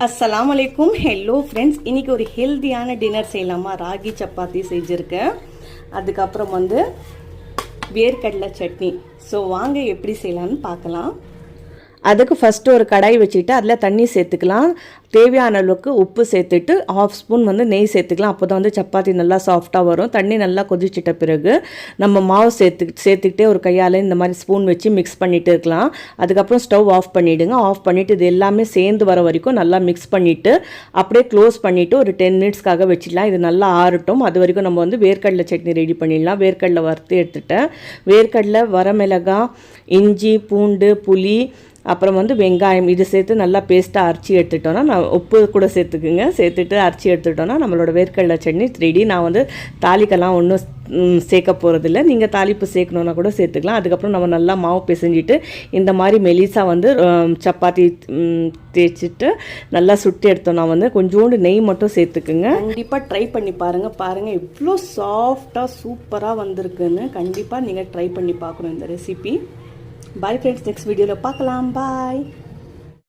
அஸ்ஸலாமு அலைக்கும். Hello friends, இன்றைக்கி ஒரு ஹெல்த்தியான டின்னர் செய்யலாமா? ராகி சப்பாத்தி செஞ்சுருக்கேன். அதுக்கப்புறம் வேர்க்கடலை சட்னி. ஸோ வாங்க எப்படி செய்யலான்னு பார்க்கலாம். அதுக்கு ஃபஸ்ட்டு ஒரு கடாய் வச்சுக்கிட்டு அதில் தண்ணி சேர்த்துக்கலாம். தேவையான அளவுக்கு உப்பு சேர்த்துட்டு 1/2 ஸ்பூன் நெய் சேர்த்துக்கலாம். அப்போ தான் சப்பாத்தி நல்லா சாஃப்டாக வரும். தண்ணி நல்லா கொதிச்சிட்ட பிறகு நம்ம மாவு சேர்த்துக்கிட்டே ஒரு கையால் இந்த மாதிரி ஸ்பூன் வச்சு மிக்ஸ் பண்ணிகிட்டு இருக்கலாம். அதுக்கப்புறம் ஸ்டவ் ஆஃப் பண்ணிவிடுங்க. ஆஃப் பண்ணிவிட்டு இது எல்லாமே சேர்ந்து வர வரைக்கும் நல்லா மிக்ஸ் பண்ணிவிட்டு அப்படியே க்ளோஸ் பண்ணிவிட்டு ஒரு 10 மினிட்ஸ்க்காக வச்சிடலாம். இது நல்லா ஆறட்டும். அது வரைக்கும் நம்ம வேர்க்கடலை சட்னி ரெடி பண்ணிடலாம். வேர்க்கடலை வறுத்து எடுத்துட்டேன். வேர்க்கடலை, வரமிளகாய், இஞ்சி, பூண்டு, புளி, அப்புறம் வெங்காயம் இது சேர்த்து நல்லா பேஸ்ட்டாக அரைச்சி எடுத்துட்டோன்னா, நான் உப்பு கூட சேர்த்துக்குங்க. சேர்த்துட்டு அரைச்சி எடுத்துட்டோன்னா நம்மளோட வேர்க்கடலை சட்னி ரெடி. நான் தாளிக்கெல்லாம் ஒன்றும் சேர்க்க போகிறதில்ல. நீங்கள் தாளிப்பு சேர்க்கணுன்னா கூட சேர்த்துக்கலாம். அதுக்கப்புறம் நம்ம நல்லா மாவு பிசைஞ்சிட்டு இந்த மாதிரி மெலிசாக சப்பாத்தி தேய்ச்சிட்டு நல்லா சுட்டி எடுத்தோன்னா கொஞ்சோண்டு நெய் மட்டும் சேர்த்துக்குங்க. கண்டிப்பாக ட்ரை பண்ணி பாருங்கள் எவ்வளோ சாஃப்டாக சூப்பராக வந்திருக்குன்னு. கண்டிப்பாக நீங்கள் ட்ரை பண்ணி பார்க்கணும் இந்த ரெசிபி. பாய் ஃப்ரெண்ட்ஸ், நெக்ஸ்ட் வீடியோவில் பார்க்கலாம். பாய்.